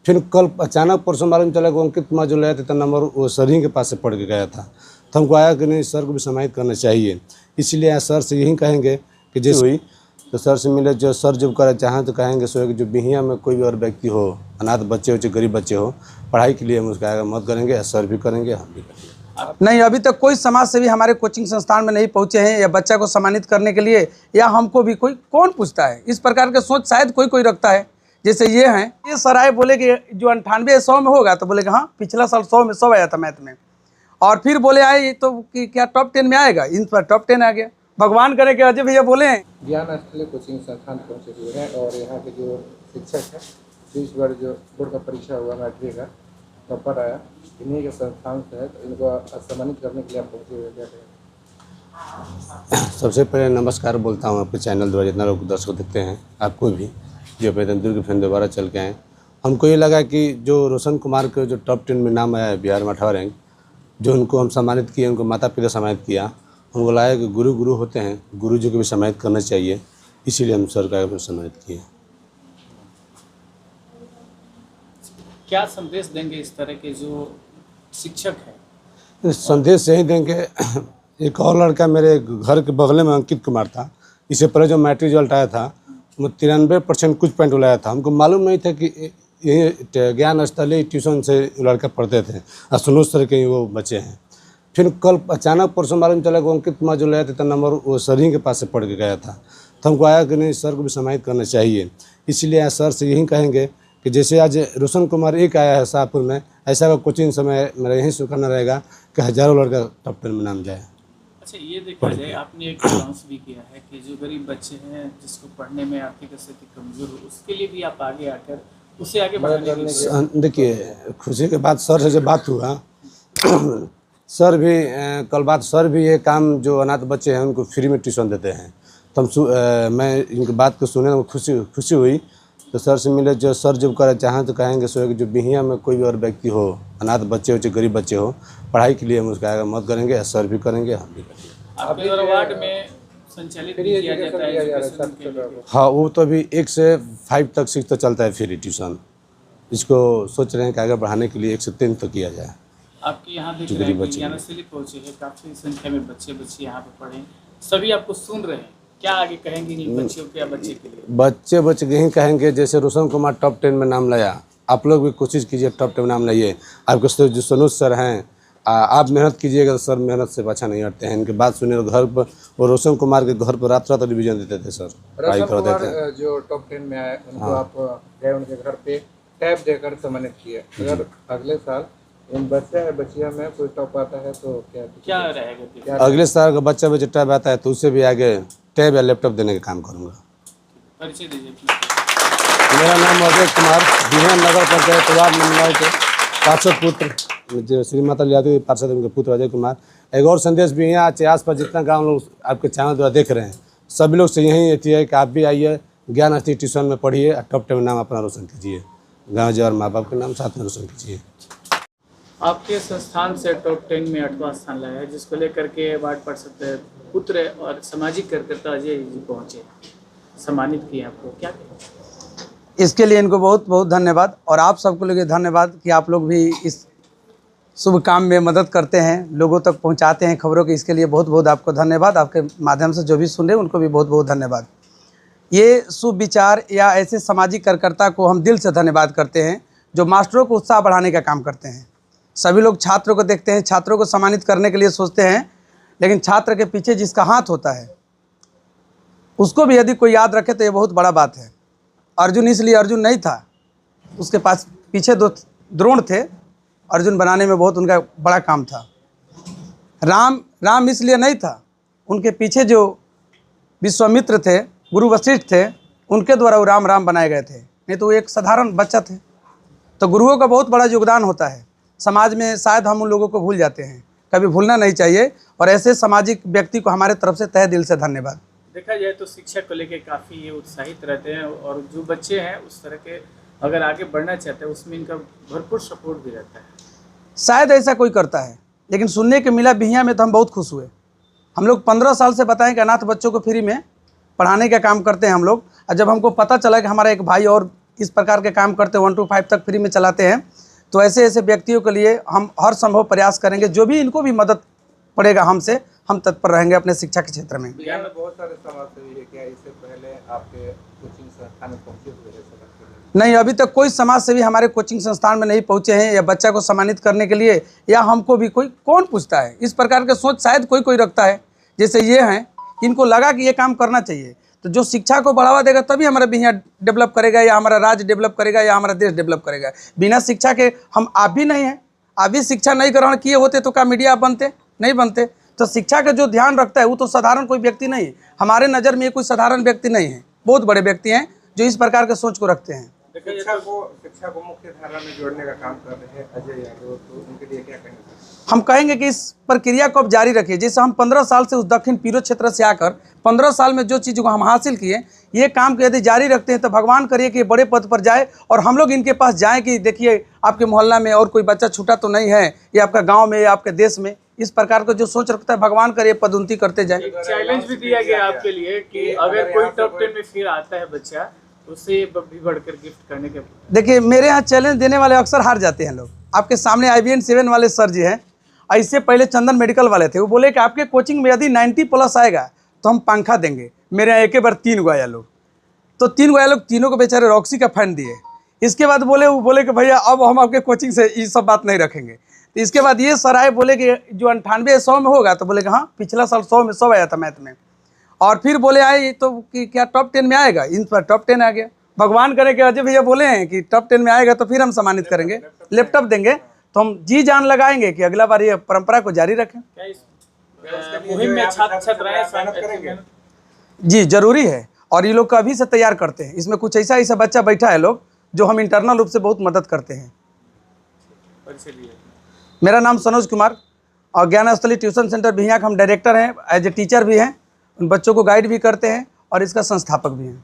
फिर कल अचानक परसों मालूम चला कि अंकित कुमार जो लाया था नंबर वो सर ही के पास से पढ़ के गया था। तो हमको आया कि नहीं, सर को भी समाहित करना चाहिए। इसीलिए सर से यही कहेंगे कि जैसे हुई तो सर से मिले, जो सर जब करे चाहें तो कहेंगे सो कि जो बिहिया में कोई भी और व्यक्ति हो, अनाथ बच्चे हो, गरीब बच्चे हो, पढ़ाई के लिए हम उसका मदद करेंगे। सर भी करेंगे, हम भी करेंगे। नहीं, अभी तक कोई समाज सेवी हमारे कोचिंग संस्थान में नहीं पहुंचे हैं या बच्चा को सम्मानित करने के लिए, या हमको भी कोई कौन पूछता है। इस प्रकार के सोच शायद कोई रखता है। जैसे ये हैं, ये सर आए बोले कि जो 98-100 में होगा, तो बोले कि हाँ पिछला साल 100 में 100 आया था मैथ में, और फिर बोले आए तो कि क्या टॉप 10 में आएगा, इन पर टॉप 10 आ गया। भगवान करे कि अजय भैया बोले हैं। ज्ञान स्थली कोचिंग संस्थान पहुँचे हुए हैं और यहाँ के जो शिक्षक हैं, जो इस बार जो बोर्ड का परीक्षा हुआ मैट्रिक का टॉपर आया, इन्हीं के संस्थान से है, तो इनको सम्मानित करने के लिए आप पहुँचे हुए क्या कहें? सबसे पहले नमस्कार बोलता हूँ आपके चैनल द्वारा, जितना लोग दर्शक देखते हैं, आपको भी जो अपने दुर्ग फैन दोबारा चल के आए। हमको ये लगा कि जो रोशन कुमार के जो टॉप 10 में नाम आया है बिहार में 18 रैंक, जो उनको हम सम्मानित किए, उनको माता पिता सम्मानित किया। हमको लगा कि गुरु होते हैं, गुरु जी को भी सम्मानित करना चाहिए, इसीलिए हम सर का सम्मानित किए। क्या संदेश देंगे इस तरह के जो शिक्षक हैं? संदेश यही देंगे, एक और लड़का मेरे घर के बगल में अंकित कुमार था, इससे पहले जो मैट्रिक रिजल्ट आया था वो 93% कुछ पॉइंट लाया था। हमको मालूम नहीं था कि यही ज्ञान स्थली ट्यूशन से लड़का पढ़ते थे, और सुनोज सर के ही वो बच्चे हैं। फिर कल अचानक परसों मालूम चला कि अंकित कुमार जो लाया था नंबर वो सर ही के पास से पढ़ के गया था। तो हमको आया कि नहीं, सर को भी समाहित करना चाहिए। इसीलिए सर से यही कहेंगे कि जैसे आज रोशन कुमार एक आया है शाहपुर में, ऐसा कोचिंग समय मेरा यही शुक्राना रहेगा कि हज़ारों लड़का टॉप 10 में नाम जाए। अच्छा, ये देखा जाए, आपने एक अनाउंस भी किया है कि जो गरीब बच्चे हैं, जिसको पढ़ने में आर्थिक स्थिति कमजोर हो, उसके लिए भी आप आगे आकर उसे आगे बढ़ाने के लिए। देखिए, खुशी के बाद सर से जब बात हुआ, सर भी कल बात, सर भी ये काम जो अनाथ बच्चे हैं उनको फ्री में ट्यूशन देते हैं। तो मैं इनकी बात को सुने, खुशी हुई। तो सर से मिले, जो सर जब करे चाहें तो कहेंगे सो कि जो बिहिया में कोई भी और व्यक्ति हो, अनाथ बच्चे हो, गरीब बच्चे हो, पढ़ाई के लिए हम उसका मदद करेंगे। सर भी करेंगे, हम भी करेंगे। आपके वार्ड में संचालित किया जाता है? हाँ, वो तो अभी 1 से 5 तक 6 तक चलता है फ्री ट्यूशन। इसको सोच रहे हैं कि आगे बढ़ाने के लिए 1 से 3 तक किया जाए। आपके यहाँ देख रहे हैं कि ज्ञानस्थली पहुँचे हैं, काफ़ी संख्या में बच्चे यहाँ पे पढ़े, सभी आपको सुन रहे हैं, क्या आगे कहेंगे इन बच्चों के या बच्चे के लिए? बच्चे यही कहेंगे, जैसे रोशन कुमार टॉप 10 में नाम लाया, आप लोग भी कोशिश कीजिए टॉप 10 में नाम लाइए। आपके जो सनोज सर हैं, आप मेहनत कीजिएगा तो सर मेहनत से पाछा नहीं हटते हैं। इनकी बात सुनिए, घर पर वो रोशन कुमार के घर पर रात रिवीजन देते थे सर, पढ़ाई करवाते थे। जो टॉप 10 में आए उनको आप गए उनके घर पे टैब देकर सम्मानित किए। अगर अगले साल इन बच्चे या बच्चियों में कोई टॉप आता है तो क्या रहेगा? अगले साल का बच्चा टैब आता है तो उससे भी आगे टैब या लैपटॉप देने का काम करूँगा। परिचय दीजिए। मेरा नाम अजय कुमार, बिहार नगर पंचायत वार्ड नंबर के पार्षद पुत्र, जो श्री माता लियाती पार्षद उनके पुत्र अजय कुमार। एक और संदेश भी यहाँ आस पास जितना गाँव लोग आपके चैनल द्वारा देख रहे हैं, सभी लोग से यही रहती है कि आप भी आइए, ज्ञान स्थली ट्यूशन में पढ़िए, टॉप 10 में नाम अपना रोशन कीजिए, गाँव जी और माँ बाप के नाम साथ में रोशन कीजिए। आपके संस्थान से टॉप 10 में 8वां स्थान लाया है, जिसको लेकर के वार्ड पार्षद पुत्र और सामाजिक कार्यकर्ता अजय जी पहुँचे, सम्मानित किए आपको, क्या कहें? इसके लिए इनको बहुत बहुत धन्यवाद, और आप सबको लिए धन्यवाद कि आप लोग भी इस शुभ काम में मदद करते हैं, लोगों तक पहुंचाते हैं खबरों की। इसके लिए बहुत बहुत आपको धन्यवाद। आपके माध्यम से जो भी सुन रहे हैं उनको भी बहुत बहुत धन्यवाद। ये शुभ विचार या ऐसे सामाजिक कार्यकर्ता को हम दिल से धन्यवाद करते हैं, जो मास्टरों को उत्साह बढ़ाने का काम करते हैं। सभी लोग छात्रों को देखते हैं, छात्रों को सम्मानित करने के लिए सोचते हैं, लेकिन छात्र के पीछे जिसका हाथ होता है उसको भी यदि कोई याद रखे तो ये बहुत बड़ा बात है। अर्जुन इसलिए अर्जुन नहीं था, उसके पास पीछे 2 द्रोण थे, अर्जुन बनाने में बहुत उनका बड़ा काम था। राम इसलिए नहीं था, उनके पीछे जो विश्वामित्र थे, गुरु वशिष्ठ थे, उनके द्वारा वो राम बनाए गए थे, नहीं तो वो एक साधारण बच्चा थे। तो गुरुओं का बहुत बड़ा योगदान होता है समाज में। शायद हम उन लोगों को भूल जाते हैं, कभी भूलना नहीं चाहिए, और ऐसे सामाजिक व्यक्ति को हमारे तरफ से तहे दिल से धन्यवाद। देखा जाए तो शिक्षक को लेकर काफ़ी ये उत्साहित रहते हैं, और जो बच्चे हैं उस तरह के अगर आगे बढ़ना चाहते हैं उसमें इनका भरपूर सपोर्ट भी रहता है। शायद ऐसा कोई करता है, लेकिन सुनने के मिला बिहिया में तो हम बहुत खुश हुए। हम लोग 15 साल से बताएं कि अनाथ बच्चों को फ्री में पढ़ाने का काम करते हैं हम लोग, और जब हमको पता चला कि हमारा एक भाई और इस प्रकार के काम करते हैं, 1 to 5 तक फ्री में चलाते हैं। तो ऐसे ऐसे व्यक्तियों के लिए हम हर संभव प्रयास करेंगे, जो भी इनको भी मदद पड़ेगा हमसे, हम तत्पर रहेंगे अपने शिक्षा के क्षेत्र में। बिहार में बहुत सारे समाज सेवी है, क्या इससे पहले आपके कोचिंग संस्थान में पहुंचे हुए हैं सबक के लिए? नहीं, अभी तक कोई समाज सेवी हमारे कोचिंग संस्थान में नहीं पहुंचे हैं, या बच्चा को सम्मानित करने के लिए, या हमको भी कोई कौन पूछता है। इस प्रकार के सोच शायद कोई कोई रखता है, जैसे ये हैं, इनको लगा कि ये काम करना चाहिए। तो जो शिक्षा को बढ़ावा देगा तभी हमारा बिहार डेवलप करेगा, या हमारा राज्य डेवलप करेगा, या हमारा देश डेवलप करेगा। बिना शिक्षा के हम आप भी नहीं हैं। आप भी शिक्षा नहीं ग्रहण किए होते तो क्या मीडिया बनते? नहीं बनते। तो शिक्षा का जो ध्यान रखता है वो तो साधारण कोई व्यक्ति नहीं है। हमारे नज़र में ये कोई साधारण व्यक्ति नहीं है, बहुत बड़े व्यक्ति हैं जो इस प्रकार के सोच को रखते हैं। शिक्षा को मुख्य धारा में जोड़ने का काम कर रहे हैं अजय यादव, तो उनके लिए क्या कहेंगे? हम कहेंगे कि इस प्रक्रिया को अब जारी रखिए। जैसे हम 15 साल से उस दक्षिण पीरो क्षेत्र से आकर 15 साल में जो चीज़ को हम हासिल किए, ये काम को यदि जारी रखते हैं तो भगवान करिए कि ये बड़े पद पर जाए और हम लोग इनके पास जाएं कि देखिए आपके मोहल्ला में और कोई बच्चा छूटा तो नहीं है, या आपका गाँव में, या आपके देश में। इस प्रकार का जो सोच रखता है, भगवान करिए पदोन्नति करते जाए। चैलेंज भी दिया गया आपके लिए कि अगर कोई टॉप 10 में फिर आता है बच्चा, उससे भी बढ़कर गिफ्ट करने के। देखिए, मेरे यहाँ चैलेंज देने वाले अक्सर हार जाते हैं लोग। आपके सामने IBN 7 वाले सर जी हैं, इससे पहले चंदन मेडिकल वाले थे, वो बोले कि आपके कोचिंग में यदि 90+ आएगा तो हम पंखा देंगे। मेरे यहाँ एक बार 3 गो आया लोग, तो 3 गो आया लोग, तीनों को बेचारे रॉक्सी का फैन दिए। इसके बाद वो बोले कि भैया अब हम आपके कोचिंग से ये सब बात नहीं रखेंगे। तो इसके बाद ये सर आए, बोले कि जो 98-100 में होगा, तो बोले कि हाँ, पिछला साल 100 में 100 आया था मैथ में। और फिर बोले आए तो कि क्या टॉप 10 में आएगा? इन पर टॉप 10 आ गया। भगवान करे कि अजय भैया बोले हैं कि टॉप 10 में आएगा तो फिर हम सम्मानित करेंगे, लैपटॉप देंगे। तो हम जी जान लगाएंगे कि अगला बार ये परंपरा को जारी रखें। क्या इस मुहिम में छात्राएं शामिल करेंगे? जी, जरूरी है, और ये लोग का अभी से तैयार करते हैं। इसमें कुछ ऐसा बच्चा बैठा है लोग जो हम इंटरनल रूप से बहुत मदद करते हैं। मेरा नाम सनोज कुमार, और ज्ञानस्थली ट्यूशन सेंटर भिंयाक हम डायरेक्टर हैं, एज ए टीचर भी हैं, उन बच्चों को गाइड भी करते हैं और इसका संस्थापक भी हैं।